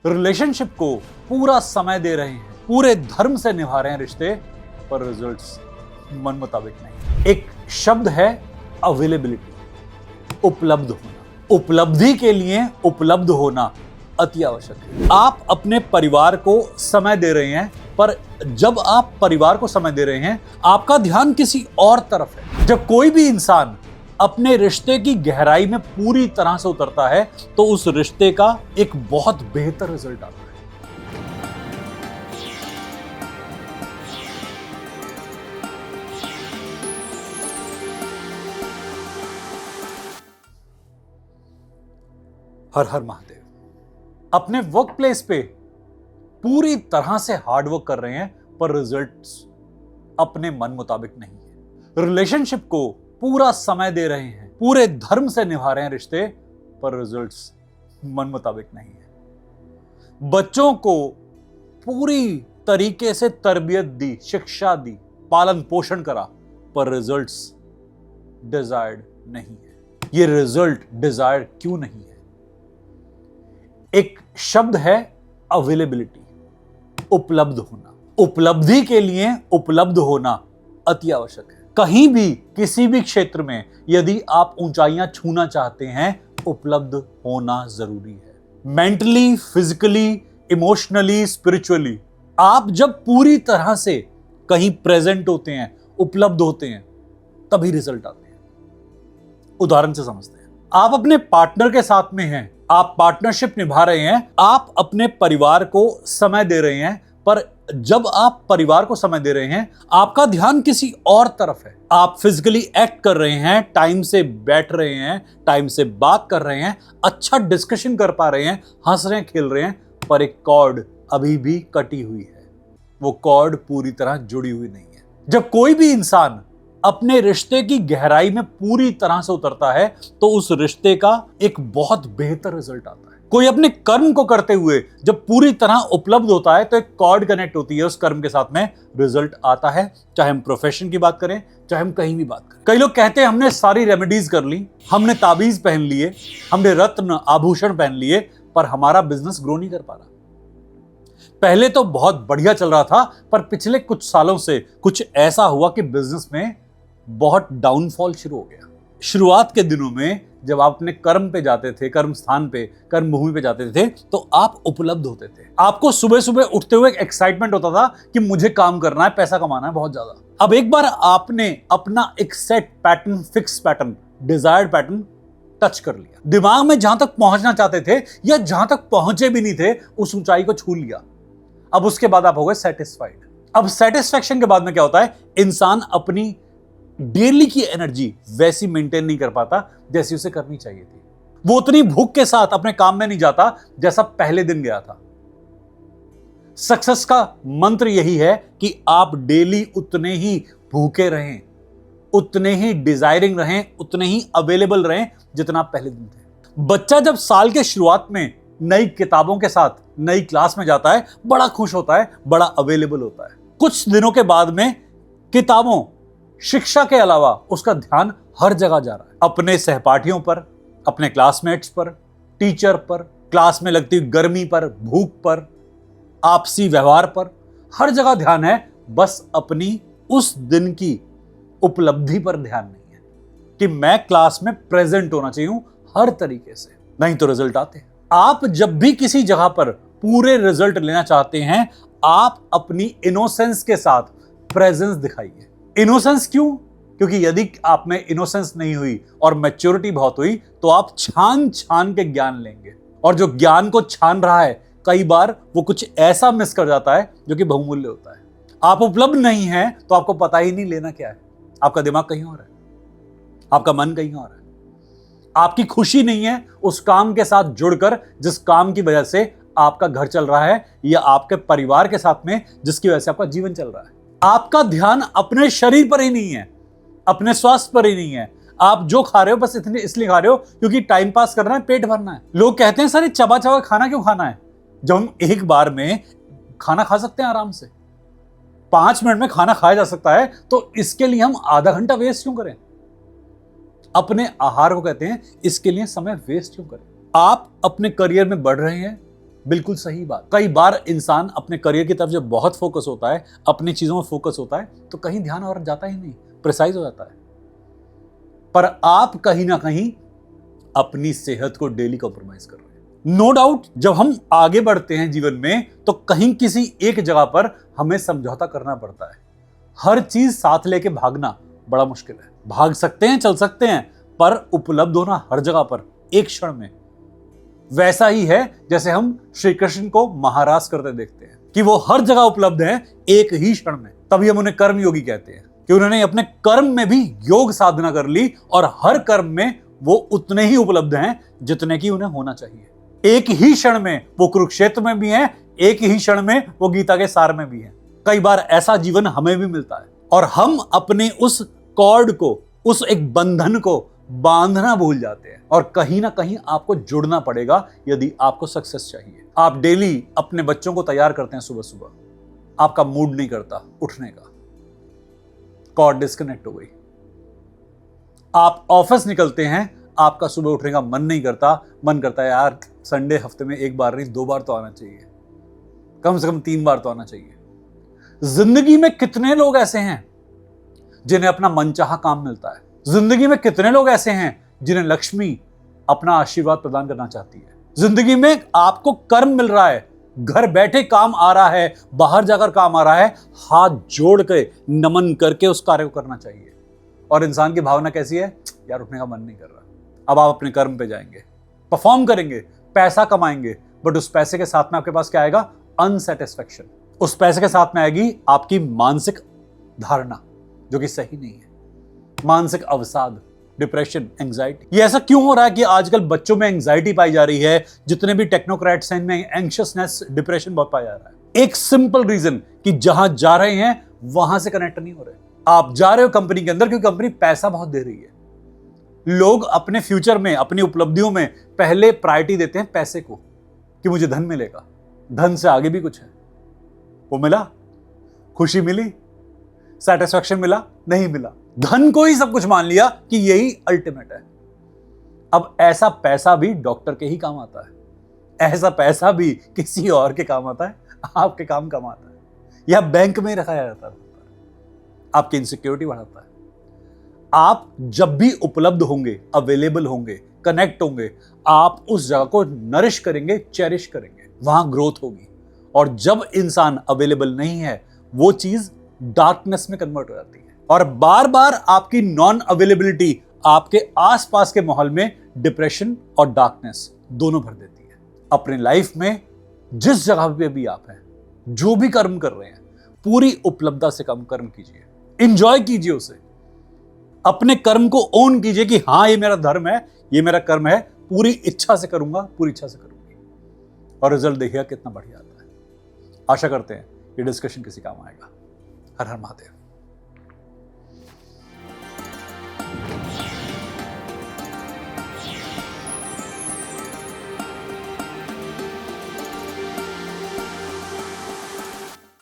Relationship को पूरा समय दे रहे हैं, पूरे धर्म से निभा रहे हैं रिश्ते, पर रिजल्ट्स मन मुताबिक नहीं। एक शब्द है अवेलेबिलिटी, उपलब्ध होना। उपलब्धि के लिए उपलब्ध होना अति आवश्यक है। आप अपने परिवार को समय दे रहे हैं, पर जब आप परिवार को समय दे रहे हैं, आपका ध्यान किसी और तरफ है। जब कोई भी इंसान अपने रिश्ते की गहराई में पूरी तरह से उतरता है, तो उस रिश्ते का एक बहुत बेहतर रिजल्ट आता है। हर हर महादेव। अपने वर्क प्लेस पे पूरी तरह से हार्डवर्क कर रहे हैं, पर रिजल्ट्स अपने मन मुताबिक नहीं है। रिलेशनशिप को पूरा समय दे रहे हैं, पूरे धर्म से निभा रहे हैं रिश्ते, पर रिजल्ट्स मन मुताबिक नहीं है। बच्चों को पूरी तरीके से तरबियत दी, शिक्षा दी, पालन पोषण करा, पर रिजल्ट्स डिजायर्ड नहीं है। ये रिजल्ट डिजायर्ड क्यों नहीं है? एक शब्द है अवेलेबिलिटी, उपलब्ध होना। उपलब्धि के लिए उपलब्ध होना अति आवश्यक है। कहीं भी, किसी भी क्षेत्र में यदि आप ऊंचाइयां छूना चाहते हैं, उपलब्ध होना जरूरी है। मेंटली, फिजिकली, इमोशनली, स्पिरिचुअली आप जब पूरी तरह से कहीं प्रेजेंट होते हैं, उपलब्ध होते हैं, तभी रिजल्ट आते हैं। उदाहरण से समझते हैं। आप अपने पार्टनर के साथ में हैं, आप पार्टनरशिप निभा रहे हैं, आप अपने परिवार को समय दे रहे हैं, पर जब आप परिवार को समय दे रहे हैं, आपका ध्यान किसी और तरफ है। आप फिजिकली एक्ट कर रहे हैं, टाइम से बैठ रहे हैं, टाइम से बात कर रहे हैं, अच्छा डिस्कशन कर पा रहे हैं, हंस रहे हैं, खेल रहे हैं, पर एक कॉर्ड अभी भी कटी हुई है। वो कॉर्ड पूरी तरह जुड़ी हुई नहीं है। जब कोई भी इंसान अपने रिश्ते की गहराई में पूरी तरह से उतरता है, तो उस रिश्ते का एक बहुत बेहतर रिजल्ट आता है। कोई अपने कर्म को करते हुए जब पूरी तरह उपलब्ध होता है, तो एक कॉर्ड कनेक्ट होती है उस कर्म के साथ में, रिजल्ट आता है। चाहे हम प्रोफेशन की बात करें, चाहे हम कहीं भी बात करें। कई लोग कहते हैं हमने सारी रेमेडीज कर ली, हमने ताबीज पहन लिए, हमने रत्न आभूषण पहन लिए, पर हमारा बिजनेस ग्रो नहीं कर पा रहा। पहले तो बहुत बढ़िया चल रहा था, पर पिछले कुछ सालों से कुछ ऐसा हुआ कि बिजनेस में बहुत डाउनफॉल शुरू हो गया। शुरुआत के दिनों में जब आप अपने कर्म पे जाते थे, कर्म स्थान पे, कर्म भूमि पे जाते थे, तो आप उपलब्ध होते थे। आपको सुबह सुबह उठते हुए एक एक्साइटमेंट होता था कि मुझे काम करना है, पैसा कमाना है बहुत ज्यादा। अब एक बार आपने अपना एक set pattern, fix pattern, desired pattern touch कर लिया, दिमाग में जहां तक पहुंचना चाहते थे या जहां तक पहुंचे भी नहीं थे, उस ऊंचाई को छू लिया। अब उसके बाद आप हो गए सेटिस्फाइड। अब सेटिस्फैक्शन के बाद में क्या होता है? इंसान अपनी डेली की एनर्जी वैसी मेंटेन नहीं कर पाता जैसी उसे करनी चाहिए थी। वो उतनी भूख के साथ अपने काम में नहीं जाता जैसा पहले दिन गया था। सक्सेस का मंत्र यही है कि आप डेली उतने ही भूखे रहें, उतने ही डिजायरिंग रहें, उतने ही अवेलेबल रहें जितना आप पहले दिन थे। बच्चा जब साल के शुरुआत में नई किताबों के साथ नई क्लास में जाता है, बड़ा खुश होता है, बड़ा अवेलेबल होता है। कुछ दिनों के बाद में किताबों, शिक्षा के अलावा उसका ध्यान हर जगह जा रहा है। अपने सहपाठियों पर, अपने क्लासमेट्स पर, टीचर पर, क्लास में लगती गर्मी पर, भूख पर, आपसी व्यवहार पर, हर जगह ध्यान है। बस अपनी उस दिन की उपलब्धि पर ध्यान नहीं है कि मैं क्लास में प्रेजेंट होना चाहिए हर तरीके से, नहीं तो रिजल्ट आते हैं। आप जब भी किसी जगह पर पूरे रिजल्ट लेना चाहते हैं, आप अपनी इनोसेंस के साथ प्रेजेंस दिखाइए। इनोसेंस क्यों? क्योंकि यदि आप में इनोसेंस नहीं हुई और मैच्योरिटी बहुत हुई, तो आप छान छान के ज्ञान लेंगे, और जो ज्ञान को छान रहा है, कई बार वो कुछ ऐसा मिस कर जाता है जो कि बहुमूल्य होता है। आप उपलब्ध नहीं हैं तो आपको पता ही नहीं लेना क्या है। आपका दिमाग कहीं और है, आपका मन कहीं और है। आपकी खुशी नहीं है उस काम के साथ जुड़कर जिस काम की वजह से आपका घर चल रहा है, या आपके परिवार के साथ में जिसकी वजह से आपका जीवन चल रहा है। आपका ध्यान अपने शरीर पर ही नहीं है, अपने स्वास्थ्य पर ही नहीं है। आप जो खा रहे हो बस इतने इसलिए खा रहे हो क्योंकि टाइम पास करना है, पेट भरना है। लोग कहते हैं सर चबा चबा खाना क्यों खाना है, जब हम एक बार में खाना खा सकते हैं आराम से, 5 मिनट में खाना खाया जा सकता है, तो इसके लिए हम आधा घंटा वेस्ट क्यों करें? अपने आहार को कहते हैं, इसके लिए समय वेस्ट क्यों करें? आप अपने करियर में बढ़ रहे हैं, बिल्कुल सही बात। कई बार इंसान अपने करियर की तरफ जब बहुत फोकस होता है, अपनी चीजों में फोकस होता है, तो कहीं ध्यान और जाता ही नहीं, प्रिसाइज हो जाता है। पर आप कहीं ना कहीं अपनी सेहत को डेली कॉम्प्रोमाइज कर रहे हैं। नो डाउट, जब हम आगे बढ़ते हैं जीवन में तो कहीं किसी एक जगह पर हमें समझौता करना पड़ता है। हर चीज साथ लेके भागना बड़ा मुश्किल है। भाग सकते हैं, चल सकते हैं, पर उपलब्ध होना हर जगह पर एक क्षण में। वैसा ही है जैसे हम श्री कृष्ण को महाराज करते देखते हैं कि वो हर जगह उपलब्ध हैं एक ही क्षण में। तभी हम उन्हें कर्म योगी कहते हैं कि उन्होंने अपने कर्म में भी योग साधना कर ली और हर कर्म में वो उतने ही उपलब्ध हैं जितने की उन्हें होना चाहिए। एक ही क्षण में वो कुरुक्षेत्र में भी हैं, एक ही क्षण में वो गीता के सार में भी हैं। कई बार ऐसा जीवन हमें भी मिलता है और हम अपने उस कॉर्ड को, उस एक बंधन को बांधना भूल जाते हैं। और कहीं ना कहीं आपको जुड़ना पड़ेगा यदि आपको सक्सेस चाहिए। आप डेली अपने बच्चों को तैयार करते हैं सुबह सुबह, आपका मूड नहीं करता उठने का, कॉर्ड डिस्कनेक्ट हो गई। आप ऑफिस निकलते हैं, आपका सुबह उठने का मन नहीं करता, मन करता है यार संडे हफ्ते में एक बार नहीं 2 बार तो आना चाहिए, कम से कम 3 बार तो आना चाहिए। जिंदगी में कितने लोग ऐसे हैं जिन्हें अपना मनचाहा काम मिलता है? जिंदगी में कितने लोग ऐसे हैं जिन्हें लक्ष्मी अपना आशीर्वाद प्रदान करना चाहती है? जिंदगी में आपको कर्म मिल रहा है, घर बैठे काम आ रहा है, बाहर जाकर काम आ रहा है, हाथ जोड़ के नमन करके उस कार्य को करना चाहिए। और इंसान की भावना कैसी है? यार उठने का मन नहीं कर रहा। अब आप अपने कर्म पे जाएंगे, परफॉर्म करेंगे, पैसा कमाएंगे, बट उस पैसे के साथ में आपके पास क्या आएगा? अनसेटिस्फैक्शन। उस पैसे के साथ में आएगी आपकी मानसिक धारणा जो कि सही नहीं है, मानसिक अवसाद, डिप्रेशन, एंजाइटी। ये ऐसा क्यों हो रहा है कि आजकल बच्चों में एंजाइटी पाई जा रही है? जितने भी टेक्नोक्रेट्स हैं, इनमें एंग्शियसनेस, डिप्रेशन बहुत पाया जा रहा है। एक सिंपल रीजन कि जहां जा रहे हैं वहां से कनेक्ट नहीं हो रहे। आप जा रहे हो कंपनी के अंदर क्योंकि कंपनी पैसा बहुत दे रही है। लोग अपने फ्यूचर में, अपनी उपलब्धियों में पहले प्रायोरिटी देते हैं पैसे को कि मुझे धन मिलेगा। धन से आगे भी कुछ है। वो मिला, खुशी मिली, सेटिस्फैक्शन मिला, नहीं मिला। धन को ही सब कुछ मान लिया कि यही अल्टीमेट है। अब ऐसा पैसा भी डॉक्टर के ही काम आता है, ऐसा पैसा भी किसी और के काम आता है, आपके काम आता है, या बैंक में रखा जाता है, आपकी इनसिक्योरिटी बढ़ाता है। आप जब भी उपलब्ध होंगे, अवेलेबल होंगे, कनेक्ट होंगे, आप उस जगह को नरिश करेंगे, चेरिश करेंगे, वहां ग्रोथ होगी। और जब इंसान अवेलेबल नहीं है, वो चीज डार्कनेस में कन्वर्ट हो जाती है और बार बार आपकी नॉन अवेलेबिलिटी आपके आसपास के माहौल में डिप्रेशन और डार्कनेस दोनों भर देती है। अपने लाइफ में जिस जगह पे भी आप हैं, जो भी कर्म कर रहे हैं, पूरी उपलब्धता से कर्म कीजिए, इंजॉय कीजिए उसे। अपने कर्म को ओन कीजिए कि हाँ ये मेरा धर्म है, ये मेरा कर्म है, पूरी इच्छा से करूंगा, पूरी इच्छा से करूंगी, और रिजल्ट देखिएगा कितना बढ़िया आता है। आशा करते हैं ये डिस्कशन किसी काम आएगा। हर हर महादेव।